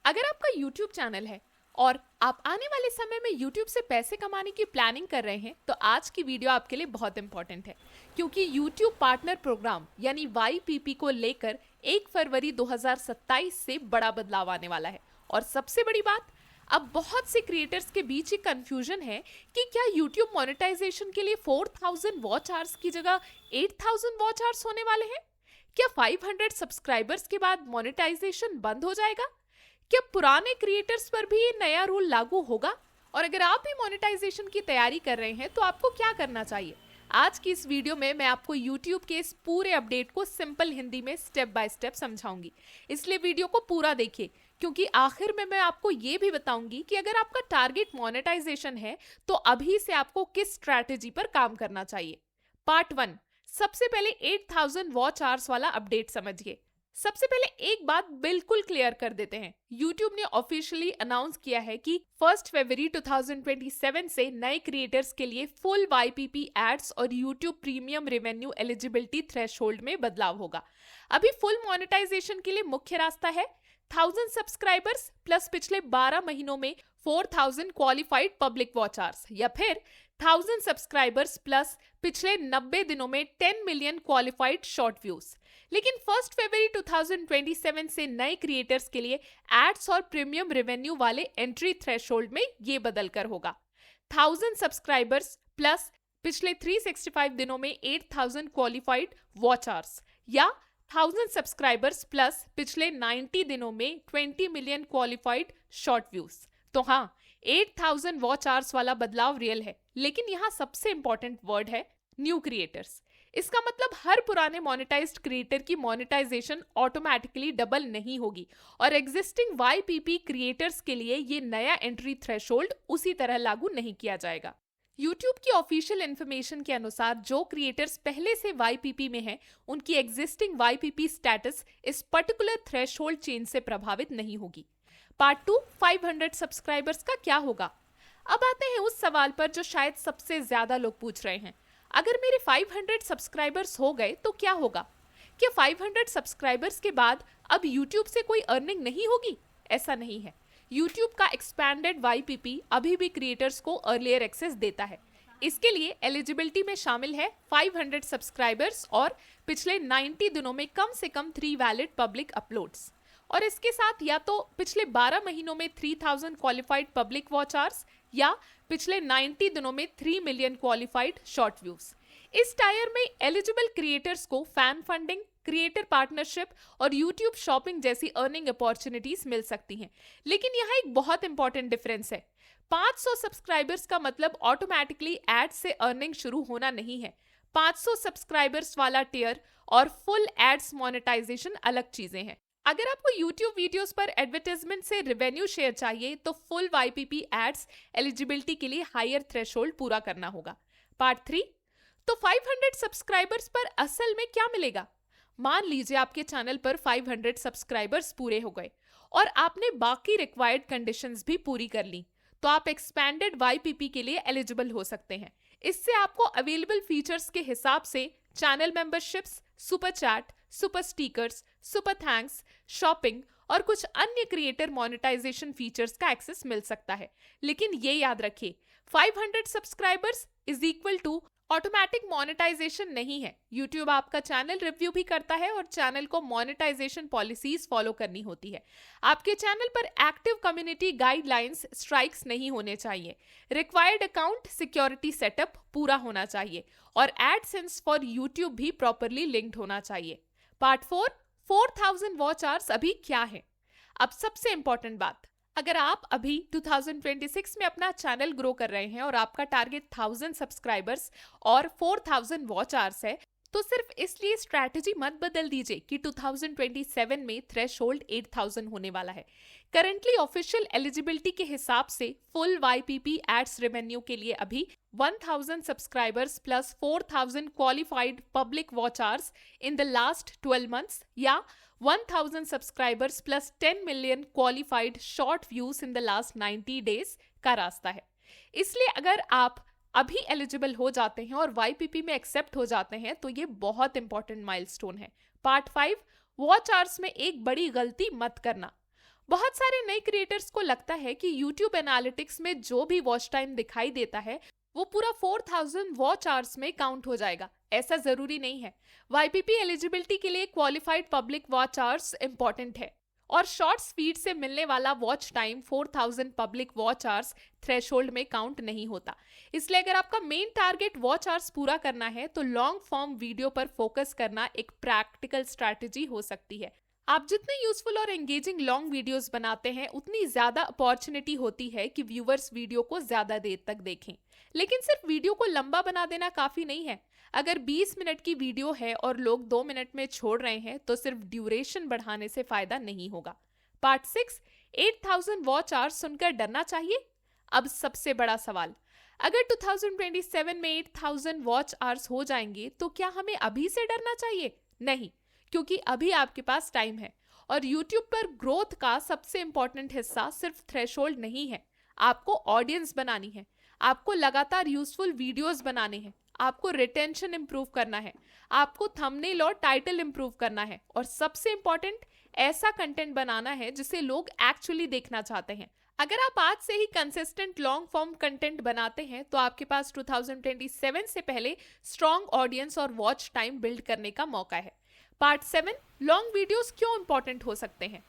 अगर आपका YouTube channel है और आप आने वाले समय में YouTube से पैसे कमाने की प्लानिंग कर रहे हैं तो आज की वीडियो आपके लिए बहुत इंपॉर्टेंट है, क्योंकि YouTube पार्टनर प्रोग्राम यानी YPP को लेकर 1 फरवरी 2027 से बड़ा बदलाव आने वाला है। और सबसे बड़ी बात, अब बहुत से क्रिएटर्स के बीच एक कंफ्यूजन है कि क्या YouTube मोनेटाइजेशन के लिए 4000 वॉच आवर्स की जगह 8000 वॉच आवर्स होने वाले हैं। क्या 500 सब्सक्राइबर्स के बाद मोनेटाइजेशन बंद हो जाएगा? क्या पुराने क्रिएटर्स पर भी ये नया रूल लागू होगा? और अगर आप भी मोनेटाइजेशन की तैयारी कर रहे हैं तो आपको क्या करना चाहिए? आज की इस वीडियो में मैं आपको YouTube के इस पूरे अपडेट को सिंपल हिंदी में स्टेप बाय स्टेप समझाऊंगी, इसलिए वीडियो को पूरा देखिए, क्योंकि आखिर में मैं आपको ये भी बताऊंगी कि अगर आपका टारगेट मोनेटाइजेशन है तो अभी से आपको किस स्ट्रैटेजी पर काम करना चाहिए। पार्ट 1, सबसे पहले 8000 वॉच आवर्स वाला अपडेट समझिए। सबसे पहले एक बात बिल्कुल क्लियर कर देते हैं, YouTube ने ऑफिशियली अनाउंस किया है कि 1 फरवरी 2027 से नए क्रिएटर्स के लिए फुल YPP एड्स और YouTube premium revenue eligibility threshold में बदलाव होगा। अभी फुल मोनेटाइजेशन के लिए मुख्य रास्ता है 1000 सब्सक्राइबर्स प्लस पिछले 12 महीनों में 4000 क्वालिफाइड पब्लिक वॉच आवर्स, या फिर 1000 सब्सक्राइबर्स प्लस पिछले 90 दिनों में 10 मिलियन क्वालिफाइड शॉर्ट व्यूज। लेकिन 1 फरवरी 2027 से नए क्रिएटर्स के लिए एड्स और प्रीमियम रेवेन्यू वाले एंट्री थ्रेशोल्ड में ये बदल कर होगा 1000 सब्सक्राइबर्स प्लस पिछले 365 दिनों में 8000 क्वालिफाइड वॉच आवर्स, या 1000 सब्सक्राइबर्स प्लस पिछले 90 दिनों में 20 मिलियन क्वालिफाइड शॉर्ट व्यूज। तो हाँ, 8000 वॉच आवर्स वाला बदलाव रियल है, लेकिन यहाँ सबसे इंपॉर्टेंट वर्ड है न्यू क्रिएटर्स। इसका मतलब हर पुराने मोनेटाइज्ड क्रिएटर की मोनेटाइजेशन ऑटोमेटिकली डबल नहीं होगी, और एग्जिस्टिंग YPP क्रिएटर्स के लिए ये नया एंट्री थ्रेशोल्ड उसी तरह लागू नहीं किया जाएगा। YouTube की ऑफिशियल इन्फॉर्मेशन के अनुसार जो क्रिएटर्स पहले से YPP में हैं, उनकी एग्जिस्टिंग YPP स्टेटस इस पर्टिकुलर थ्रेशोल्ड चेंज से प्रभावित नहीं होगी। पार्ट 2, 500 सब्सक्राइबर्स का क्या होगा? अब आते हैं उस सवाल पर जो शायद सबसे ज्यादा लोग पूछ रहे हैं, अगर मेरे 500 सब्सक्राइबर्स हो गए तो क्या होगा? क्या 500 सब्सक्राइबर्स के बाद अब YouTube से कोई अर्निंग नहीं होगी? ऐसा नहीं है। YouTube का एक्सपैंडेड YPP अभी भी क्रिएटर्स को अर्लियर एक्सेस देता है। इसके लिए एलिजिबिलिटी में शामिल है 500 सब्सक्राइबर्स और पिछले 90 दिनों में कम से कम 3 वैलिड पब्लिक अपलोड्स, और इसके साथ या तो पिछले 12 महीनों में 3000 क्वालिफाइड पब्लिक वॉच आवर्स या पिछले 90 दिनों में 3 मिलियन क्वालिफाइड शॉर्ट व्यूज। इस टायर में एलिजिबल क्रिएटर्स को फैन फंडिंग, क्रिएटर पार्टनरशिप और YouTube शॉपिंग जैसी अर्निंग अपॉर्चुनिटीज मिल सकती हैं। लेकिन यहाँ एक बहुत इंपॉर्टेंट डिफरेंस है, 500 सब्सक्राइबर्स का मतलब ऑटोमेटिकली एड से अर्निंग शुरू होना नहीं है। 500 सब्सक्राइबर्स वाला टियर और फुल एड्स मोनेटाइजेशन अलग चीजें हैं। अगर आपको YouTube वीडियोस पर एडवर्टाइजमेंट से रेवेन्यू शेयर चाहिए तो फुल YPP एड्स एलिजिबिलिटी के लिए हायर थ्रेशोल्ड पूरा करना होगा। पार्ट 3, तो 500 सब्सक्राइबर्स पर असल में क्या मिलेगा? मान लीजिए आपके चैनल पर 500 सब्सक्राइबर्स पूरे हो गए और आपने बाकी रिक्वायर्ड कंडीशंस भी पूरी कर ली, तो आप एक्सपैंडेड YPP के लिए एलिजिबल हो सकते हैं। इससे आपको अवेलेबल फीचर्स के हिसाब से channel memberships, super chat, super stickers, super thanks, shopping और कुछ अन्य क्रिएटर मोनेटाइजेशन फीचर्स का एक्सेस मिल सकता है। लेकिन ये याद रखिए, 500 subscribers is equal to automatic monetization नहीं है। YouTube आपका चैनल रिव्यू भी करता है और चैनल को मोनेटाइजेशन पॉलिसीज फॉलो करनी होती है। आपके चैनल पर एक्टिव कम्युनिटी गाइडलाइंस स्ट्राइक्स नहीं होने चाहिए, रिक्वायर्ड अकाउंट सिक्योरिटी सेटअप पूरा होना चाहिए और एडसेंस फॉर YouTube भी प्रॉपरली लिंक्ड होना चाहिए। पार्ट 4, 4000 वॉच आवर्स अभी क्या है? अब सबसे इंपॉर्टेंट बात, अगर आप अभी 2026 में अपना चैनल ग्रो कर रहे हैं और आपका टारगेट 1000 सब्सक्राइबर्स और 4000 वॉच आवर्स है, तो सिर्फ इसलिए स्ट्रैटेजी मत बदल दीजिए कि 2027 में थ्रेशोल्ड 8000 होने वाला है। करंटली ऑफिशियल एलिजिबिलिटी के हिसाब से फुल YPP एड्स रेवेन्यू के लिए अभी 1000 subscribers plus 4000 qualified public watch hours in the last 12 months या 1000 subscribers plus 10 million qualified short views in the last 90 days का रास्ता है। इसलिए अगर आप अभी एलिजिबल हो जाते हैं और YPP में एक्सेप्ट हो जाते हैं तो ये बहुत इंपॉर्टेंट माइलस्टोन है। पार्ट 5, वॉच आवर्स में एक बड़ी गलती मत करना। बहुत सारे नए क्रिएटर्स को लगता है कि YouTube एनालिटिक्स में जो भी वॉच टाइम दिखाई देता है वो पूरा 4000 वॉच आवर्स में काउंट हो जाएगा। ऐसा जरूरी नहीं है। YPP एलिजिबिलिटी के लिए qualified public watch hours important है और शॉर्ट्स फीड से मिलने वाला watch time 4000 public watch hours threshold में काउंट नहीं होता। इसलिए अगर आपका मेन टारगेट वॉच आवर्स पूरा करना है तो लॉन्ग फॉर्म वीडियो पर फोकस करना एक प्रैक्टिकल स्ट्रैटेजी हो सकती है। आप जितने यूजफुल और एंगेजिंग लॉन्ग वीडियोस बनाते हैं उतनी ज्यादा अपॉर्चुनिटी होती है कि व्यूवर्स वीडियो को ज्यादा देर तक देखें। लेकिन सिर्फ वीडियो को लंबा बना देना काफी नहीं है। अगर 20 मिनट की वीडियो है और लोग 2 मिनट में छोड़ रहे हैं तो सिर्फ ड्यूरेशन बढ़ाने से फायदा नहीं होगा। पार्ट 6, 8000 वॉच आवर्स सुनकर डरना चाहिए। अब सबसे बड़ा सवाल, अगर 2027 में 8000 वॉच आवर्स हो जाएंगे तो क्या हमें अभी से डरना चाहिए? नहीं, क्योंकि अभी आपके पास टाइम है और YouTube पर ग्रोथ का सबसे इंपॉर्टेंट हिस्सा सिर्फ थ्रेशोल्ड नहीं है। आपको ऑडियंस बनानी है, आपको लगातार यूजफुल वीडियोस बनाने हैं, आपको रिटेंशन इंप्रूव करना है, आपको थंबनेल और टाइटल इंप्रूव करना है और सबसे इंपॉर्टेंट ऐसा कंटेंट बनाना है जिसे लोग एक्चुअली देखना चाहते हैं। अगर आप आज से ही कंसिस्टेंट लॉन्ग फॉर्म कंटेंट बनाते हैं तो आपके पास 2027 से पहले स्ट्रॉन्ग ऑडियंस और वॉच टाइम बिल्ड करने का मौका है। पार्ट 7, लॉन्ग वीडियोस क्यों इंपॉर्टेंट हो सकते हैं।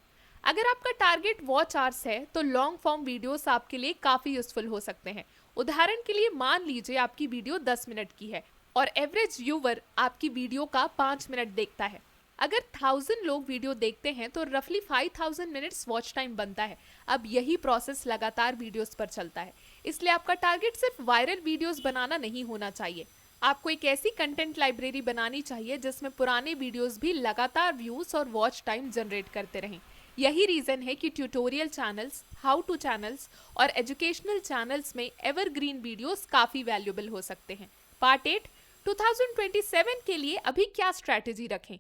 अगर आपका टारगेट वॉच आवर्स है तो लॉन्ग फॉर्म वीडियोस आपके लिए काफी यूजफुल हो सकते हैं। उदाहरण के लिए मान लीजिए आपकी वीडियो 10 मिनट की है और एवरेज व्यूवर आपकी वीडियो का 5 मिनट देखता है। अगर 1000 लोग वीडियो देखते हैं तो रफली 5000 मिनट्स वॉच टाइम बनता है। अब यही प्रोसेस लगातार वीडियोस पर चलता है। इसलिए आपका टारगेट सिर्फ वायरल वीडियोस बनाना नहीं होना चाहिए। आपको एक ऐसी कंटेंट लाइब्रेरी बनानी चाहिए जिसमें पुराने वीडियोस भी लगातार व्यूज और वॉच टाइम जनरेट करते रहें। यही रीजन है कि tutorial channels, how to channels और एजुकेशनल चैनल्स में एवरग्रीन वीडियोस काफी वैल्यूएबल हो सकते हैं। पार्ट 8, 2027 के लिए अभी क्या स्ट्रैटेजी रखें।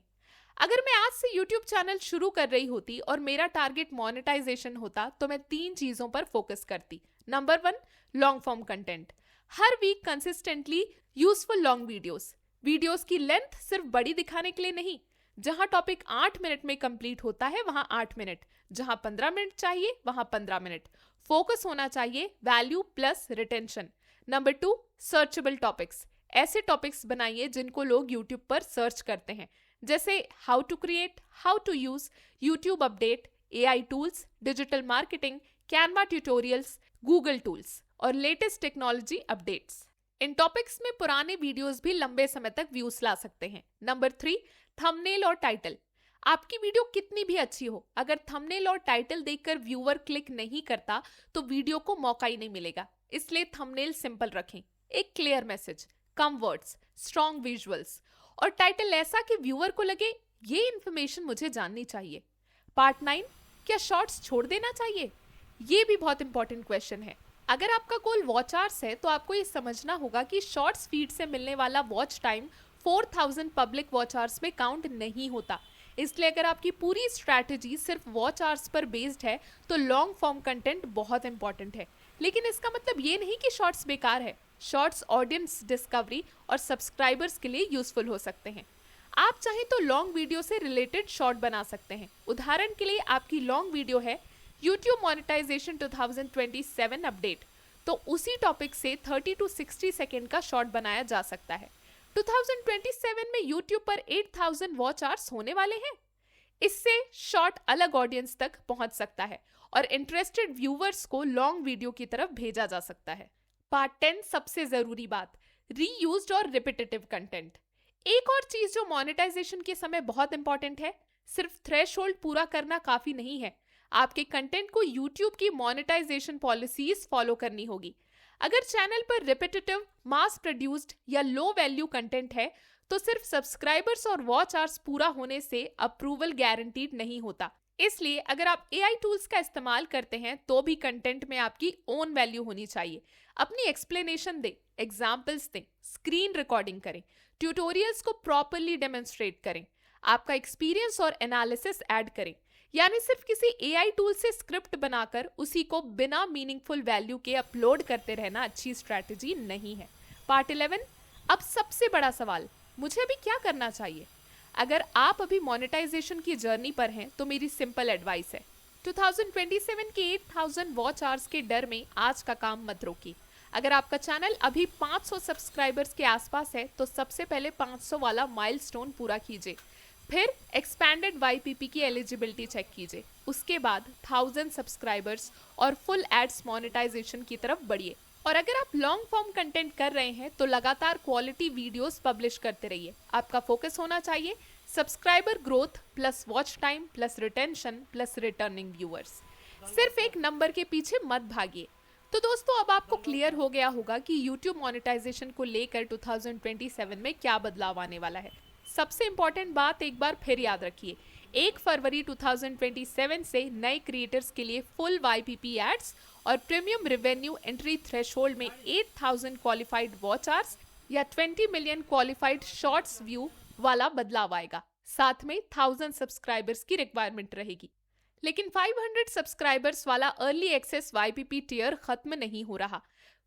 अगर मैं आज से YouTube चैनल शुरू कर रही होती और मेरा टारगेट मोनेटाइजेशन होता तो मैं 3 चीजों पर फोकस करती। Number 1, long form content. हर week consistently useful long videos की लेंथ सिर्फ बड़ी दिखाने के लिए नहीं। जहां टॉपिक 8 मिनट में कंप्लीट होता है वहां 8 मिनट, जहां 15 मिनट चाहिए वहां 15 मिनट। फोकस होना चाहिए value plus retention. Number 2, searchable topics. ऐसे टॉपिक्स बनाइए जिनको लोग यूट्यूब पर सर्च करते हैं, जैसे how to create, how to use, YouTube update, AI tools, digital marketing, Canva tutorials, Google tools और लेटेस्ट टेक्नोलॉजी अपडेट्स। इन टॉपिक्स में पुराने वीडियोस भी लंबे समय तक व्यूज ला सकते हैं। नंबर 3, थंबनेल और टाइटल। आपकी वीडियो कितनी भी अच्छी हो, अगर थंबनेल और टाइटल देखकर व्यूअर क्लिक नहीं करता तो वीडियो को मौका ही नहीं मिलेगा। इसलिए थंबनेल सिंपल रखें, एक क्लियर मैसेज, कम वर्ड्स, स्ट्रॉन्ग विजुअल्स और टाइटल ऐसा कि व्यूअर को लगे ये इन्फॉर्मेशन मुझे जाननी चाहिए। पार्ट 9, क्या शॉर्ट्स छोड़ देना चाहिए? ये भी बहुत इंपॉर्टेंट क्वेश्चन है। अगर आपका गोल वॉच आवर्स है तो आपको ये समझना होगा कि शॉर्ट्स फीड से मिलने वाला watch time 4000 public watch hours में काउंट नहीं होता। इसलिए अगर आपकी पूरी स्ट्रैटेजी सिर्फ वॉच आवर्स पर बेस्ड है तो लॉन्ग फॉर्म कंटेंट बहुत इंपॉर्टेंट है। लेकिन इसका मतलब ये नहीं कि शॉर्ट्स बेकार है। शॉर्ट्स ऑडियंस डिस्कवरी और सब्सक्राइबर्स के लिए यूजफुल हो सकते हैं। आप चाहें तो लॉन्ग वीडियो से रिलेटेड शॉर्ट बना सकते हैं। उदाहरण के लिए आपकी लॉन्ग वीडियो है YouTube मोनेटाइजेशन 2027 अपडेट, तो उसी टॉपिक से 30 to 60 सेकेंड का शॉर्ट बनाया जा सकता है। 2027 में YouTube पर 8000 वॉच आवर्स होने वाले हैं। इससे शॉर्ट अलग ऑडियंस तक पहुंच सकता है और इंटरेस्टेड व्यूवर्स को लॉन्ग वीडियो की तरफ भेजा जा सकता है। पार्ट 10, सबसे जरूरी बात, रीयूज्ड और रिपीटेटिव कंटेंट। एक और चीज जो मोनेटाइजेशन के समय बहुत इंपॉर्टेंट है, सिर्फ थ्रेशोल्ड पूरा करना काफी नहीं है। आपके कंटेंट को YouTube की मोनेटाइजेशन पॉलिसीज फॉलो करनी होगी। अगर चैनल पर रिपीटेटिव, मास प्रोड्यूस्ड या लो वैल्यू कंटेंट है तो सिर्फ सब्सक्राइबर्स और वॉच आवर्स पूरा होने से अप्रूवल गारंटीड नहीं होता। इसलिए अगर आप AI टूल्स का इस्तेमाल करते हैं तो भी कंटेंट में आपकी ओन वैल्यू होनी चाहिए। अपनी एक्सप्लेनेशन दें, एग्जाम्पल्स दें, स्क्रीन रिकॉर्डिंग करें, ट्यूटोरियल्स को प्रॉपरली डेमोन्स्ट्रेट करें, आपका एक्सपीरियंस और एनालिसिस ऐड करें। यानी सिर्फ किसी AI टूल से स्क्रिप्ट बनाकर उसी को बिना मीनिंगफुल वैल्यू के अपलोड करते रहना अच्छी स्ट्रैटेजी नहीं है। पार्ट 11, अब सबसे बड़ा सवाल, मुझे अभी क्या करना चाहिए? अगर आप अभी मोनेटाइजेशन की जर्नी पर हैं तो मेरी सिंपल एडवाइस है, 2027 के 8000 वॉच आवर्स के डर में आज का काम मत रोकिए। अगर आपका चैनल अभी 500 सब्सक्राइबर्स के आसपास है तो सबसे पहले 500 वाला माइलस्टोन पूरा कीजिए। फिर एक्सपैंडेड वाईपीपी की एलिजिबिलिटी चेक कीजिए। उसके बाद 1000 सब्सक्राइबर्स और फुल एड्स मोनेटाइजेशन की तरफ बढ़िए। और अगर आप लॉन्ग फॉर्म कंटेंट कर रहे हैं तो लगातार क्वालिटी वीडियोस पब्लिश करते रहिए। आपका फोकस होना चाहिए subscriber growth plus watch time plus retention plus returning viewers. सिर्फ एक नंबर के पीछे मत भागिए। तो दोस्तों, अब आपको क्लियर हो गया होगा कि YouTube मोनेटाइजेशन को लेकर 2027 में क्या बदलाव आने वाला है। सबसे इंपॉर्टेंट बात एक बार फिर याद रखिए, 1 फरवरी 2027 से नए क्रिएटर्स के लिए फुल वाईपीपी एड्स और प्रीमियम रेवेन्यू एंट्री थ्रेशोल्ड में 8000 क्वालिफाइड वॉच आवर्स या 20 मिलियन क्वालिफाइड शॉर्ट्स व्यू वाला बदलाव आएगा। साथ में 1000 सब्सक्राइबर्स की रिक्वायरमेंट रहेगी। लेकिन 500 सब्सक्राइबर्स वाला अर्ली एक्सेस वाईपीपी टियर खत्म नहीं हो रहा।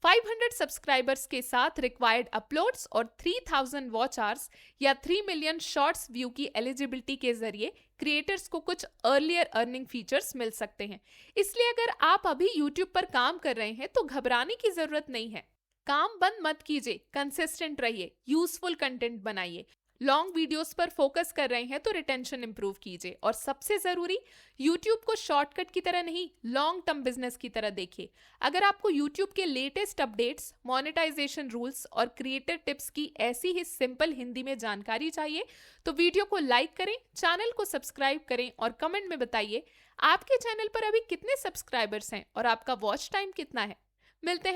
500 सब्सक्राइबर्स के साथ रिक्वायर्ड अपलोड्स और 3000 वॉच आवर्स या 3 मिलियन शॉर्ट्स व्यू की एलिजिबिलिटी के जरिए क्रिएटर्स को कुछ अर्लियर अर्निंग फीचर्स मिल सकते हैं। इसलिए अगर आप अभी YouTube पर काम कर रहे हैं तो घबराने की जरूरत नहीं है। काम बंद मत कीजिए, कंसिस्टेंट रहिए, यूजफुल कंटेंट बनाइए। लॉन्ग वीडियोस पर फोकस कर रहे हैं तो रिटेंशन इंप्रूव कीजिए। और सबसे जरूरी, YouTube को शॉर्टकट की तरह नहीं, लॉन्ग टर्म बिजनेस की तरह देखिए। अगर आपको YouTube के लेटेस्ट अपडेट्स, मोनेटाइजेशन रूल्स और क्रिएटर टिप्स की ऐसी ही सिंपल हिंदी में जानकारी चाहिए तो वीडियो को लाइक करें, चैनल को सब्सक्राइब करें और कमेंट में बताइए आपके चैनल पर अभी कितने सब्सक्राइबर्स हैं और आपका वॉच टाइम कितना है। मिलते हैं